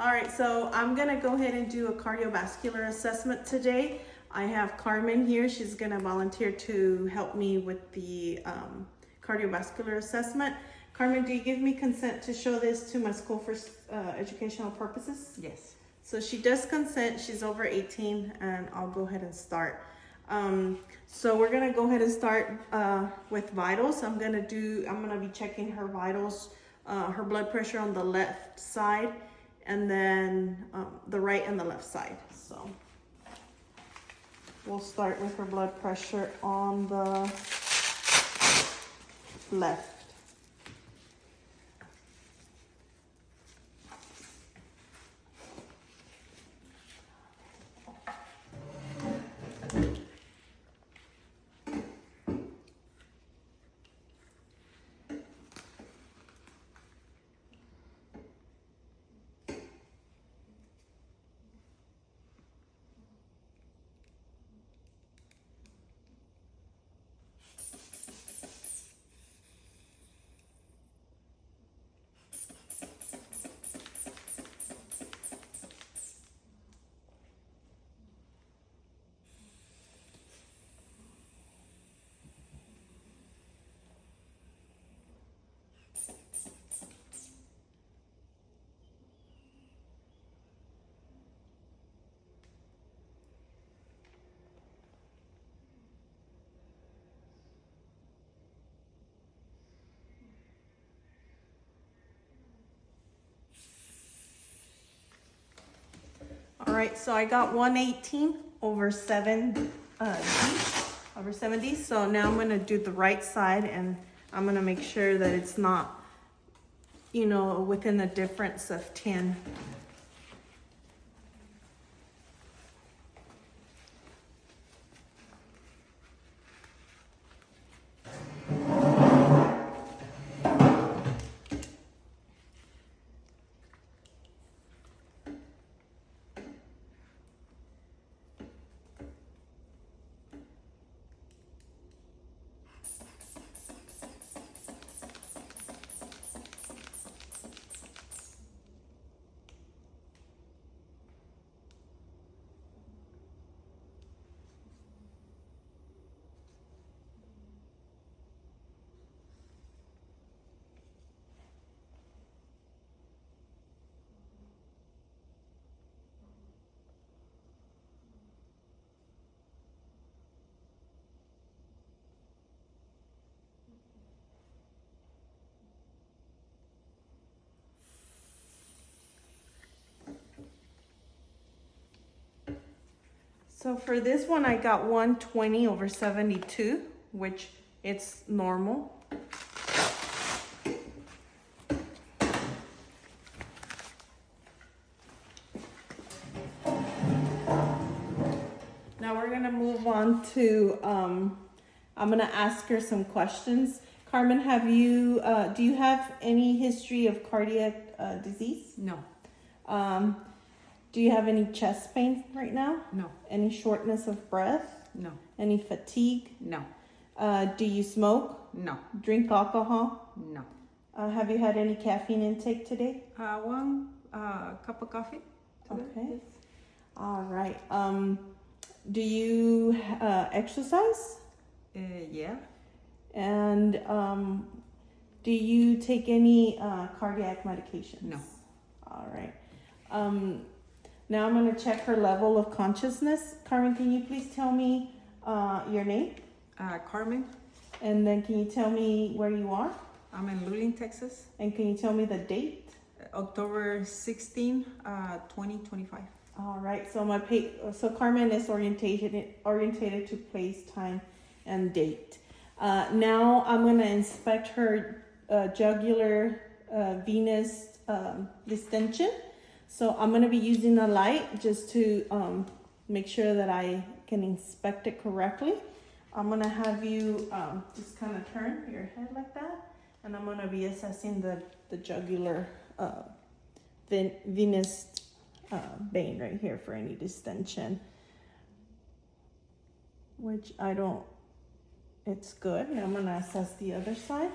All right, so I'm gonna go ahead and do a cardiovascular assessment today. I have Carmen here. She's gonna volunteer to help me with the cardiovascular assessment. Carmen, do you give me consent to show this to my school for educational purposes? Yes. So she does consent. She's over 18, and I'll go ahead and start. So we're gonna go ahead and start with vitals. I'm gonna be checking her vitals, her blood pressure on the left side, and then the right and the left side. So we'll start with her blood pressure on the left. All right, so I got 118 over 70. So now I'm gonna do the right side, and I'm gonna make sure that it's not, within a difference of 10. So for this one, I got 120 over 72, which it's normal. Now we're gonna move on to, I'm gonna ask her some questions. Carmen, do you have any history of cardiac disease? No. Do you have any chest pain right now? No. Any shortness of breath? No. Any fatigue? No. Do you smoke? No. Drink alcohol? No. Have you had any caffeine intake today? One cup of coffee today. Okay. Yes. All right. Do you exercise? Yeah. And do you take any cardiac medications? No. All right. Now I'm going to check her level of consciousness. Carmen, can you please tell me your name? Carmen. And then can you tell me where you are? I'm in Luling, Texas. And can you tell me the date? October 16, 2025. All right. So Carmen is orientated to place, time, and date. Now I'm going to inspect her jugular venous distension. So I'm going to be using a light just to make sure that I can inspect it correctly. I'm going to have you just kind of turn your head like that, and I'm going to be assessing the jugular venous vein right here for any distension, which it's good. And I'm going to assess the other side.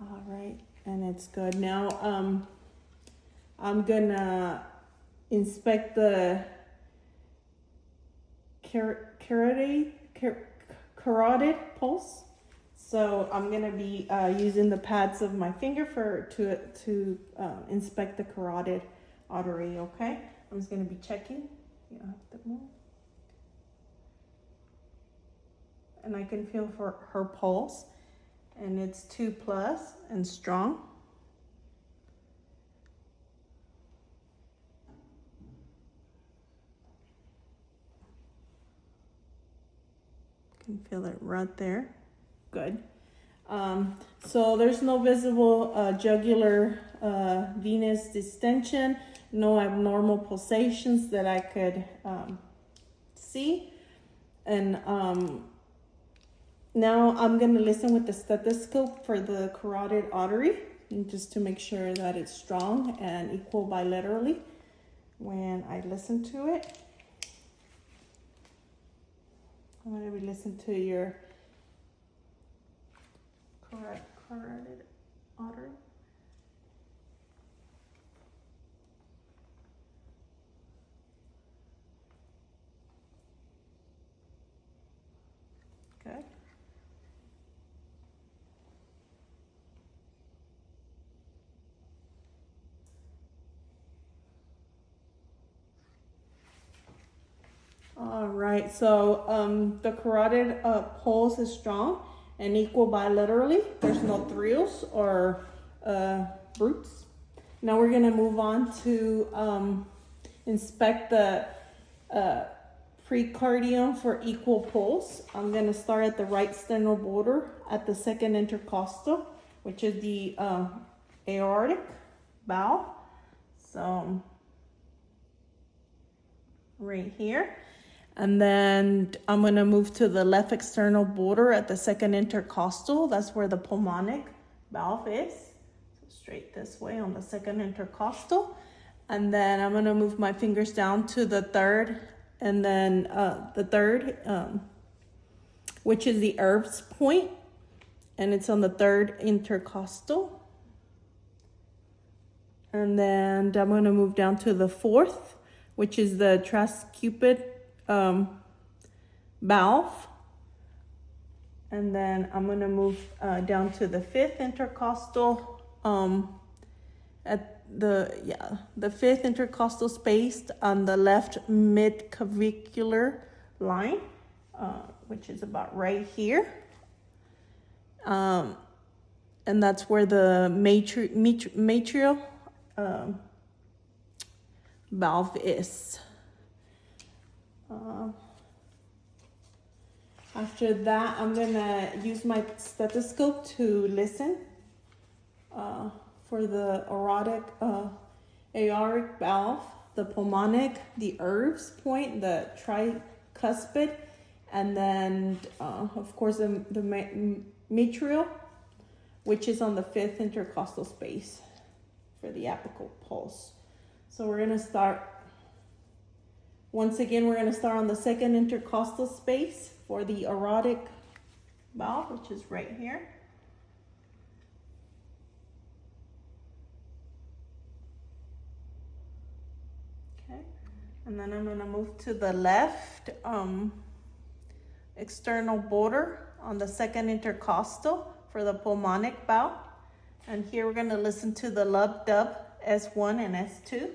All right, and it's good. Now, I'm gonna inspect the carotid pulse. So I'm gonna be using the pads of my finger to inspect the carotid artery. Okay, I'm just gonna be checking. You don't have to move. And I can feel for her pulse, and it's 2+ and strong. Can feel it right there. Good. So there's no visible jugular venous distension, no abnormal pulsations that I could see. And now I'm going to listen with the stethoscope for the carotid artery, and just to make sure that it's strong and equal bilaterally when I listen to it. I'm going to be listening to your carotid artery. Good. All right, so the carotid pulse is strong and equal bilaterally. There's no thrills or brutes. Now we're gonna move on to inspect the precardium for equal pulse. I'm gonna start at the right sternal border at the second intercostal, which is the aortic valve. So right here. And then I'm going to move to the left external border at the second intercostal. That's where the pulmonic valve is. So straight this way on the second intercostal. And then I'm going to move my fingers down to the third, and then the third, which is the Erb's point, and it's on the third intercostal. And then I'm going to move down to the fourth, which is the tricuspid valve. And then I'm going to move down to the fifth intercostal at the fifth intercostal space on the left mid-clavicular line, which is about right here. And that's where the matrial valve is. After that, I'm gonna use my stethoscope to listen for the aortic valve, the pulmonic, the Erb's point, the tricuspid, and then of course the mitral, which is on the fifth intercostal space for the apical pulse. So we're gonna start. Once again, we're going to start on the second intercostal space for the aortic valve, which is right here. Okay, and then I'm going to move to the left external border on the second intercostal for the pulmonic valve. And here we're going to listen to the lub-dub S1 and S2.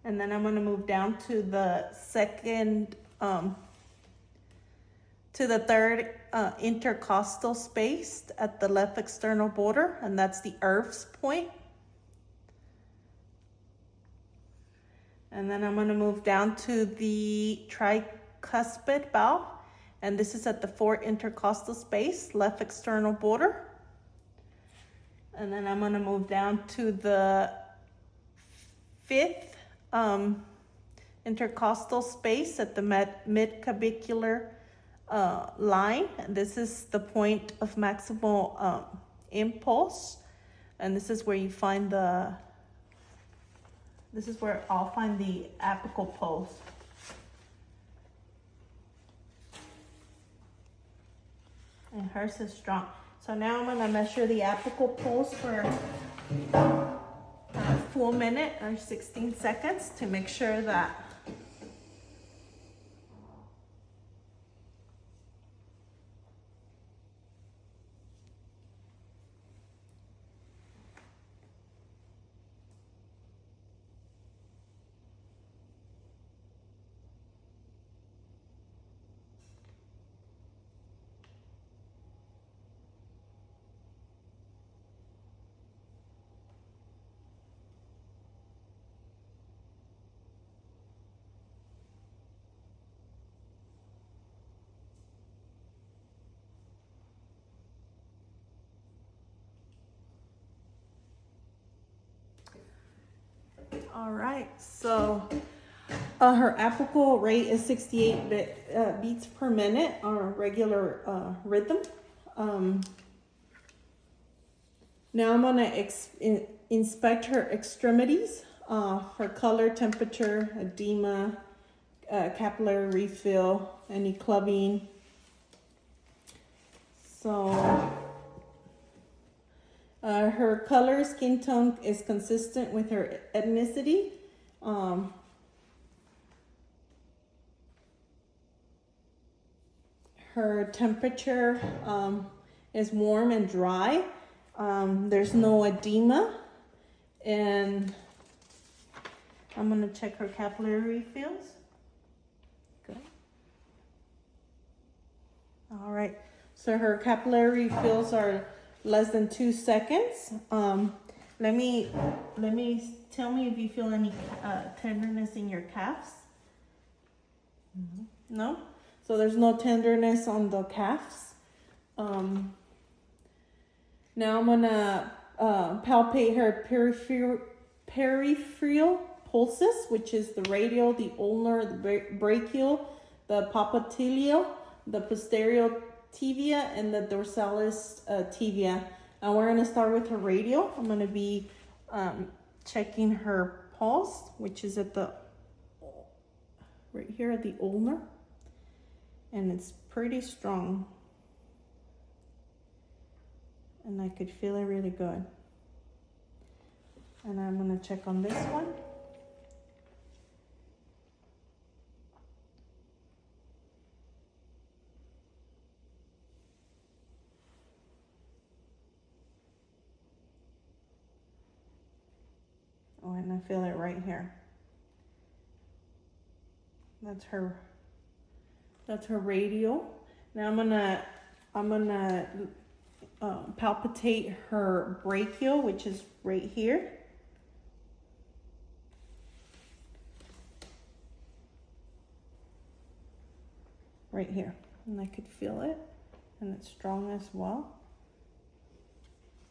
And then I'm going to move down to the third intercostal space at the left external border, and that's the Erb's point. And then I'm going to move down to the tricuspid valve, and this is at the fourth intercostal space, left external border. And then I'm going to move down to the fifth intercostal space at the mid-clavicular line. And this is the point of maximal impulse, and this is where you find this is where I'll find the apical pulse. And hers is strong. So now I'm gonna measure the apical pulse for a full minute or 16 seconds to make sure that all right, so her apical rate is 68 beats per minute on a regular rhythm. Now I'm gonna inspect her extremities for color, temperature, edema, capillary refill, any clubbing. So her color, skin tone is consistent with her ethnicity. Her temperature is warm and dry. There's no edema. And I'm gonna check her capillary refills. Good. All right, so her capillary refills are less than 2 seconds. Let me tell me if you feel any tenderness in your calves. No? So there's no tenderness on the calves. Now I'm gonna palpate her peripheral pulses, which is the radial, the ulnar, the brachial, the popliteal, the posterior tibia, and the dorsalis tibia. And we're gonna start with her radial. I'm gonna be checking her pulse, which is at the right here at the ulnar, and it's pretty strong. And I could feel it really good. And I'm gonna check on this one. Oh, and I feel it right here. That's her radial. Now I'm gonna palpitate her brachial, which is right here. Right here, and I could feel it, and it's strong as well.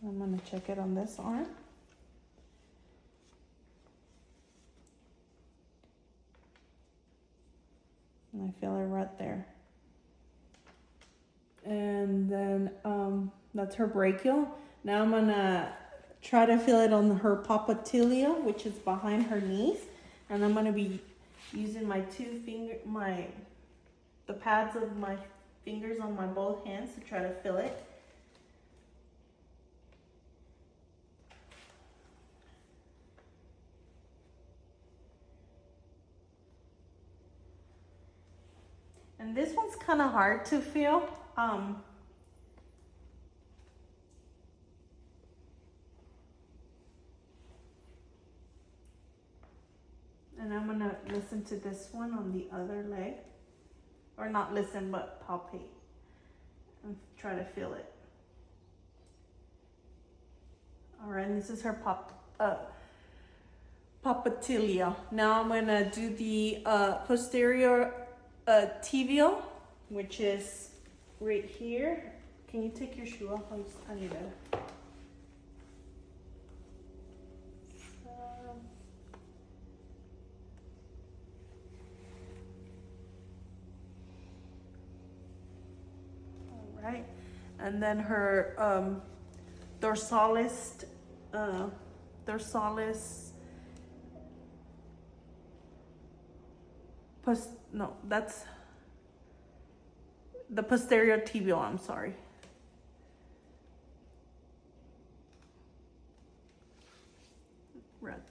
I'm gonna check it on this arm. And I feel it right there. And then that's her brachial. Now I'm gonna try to feel it on her popliteal, which is behind her knees. And I'm gonna be using my the pads of my fingers on my both hands to try to feel it. And this one's kind of hard to feel. And I'm gonna listen to this one on the other leg. Or not listen, but palpate. And try to feel it. All right, and this is her popliteal. Now I'm gonna do the posterior tibial, which is right here. Can you take your shoe off? I need to. All right, and then her dorsalis. No, that's the posterior tibial, I'm sorry.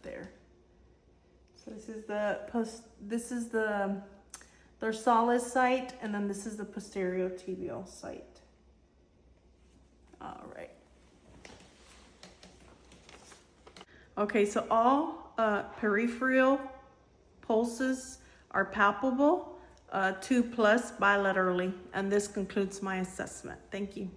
there. So this is the dorsalis site, and then this is the posteriotibial site. All right. Okay, so all peripheral pulses are palpable, 2+ bilaterally, and this concludes my assessment. Thank you.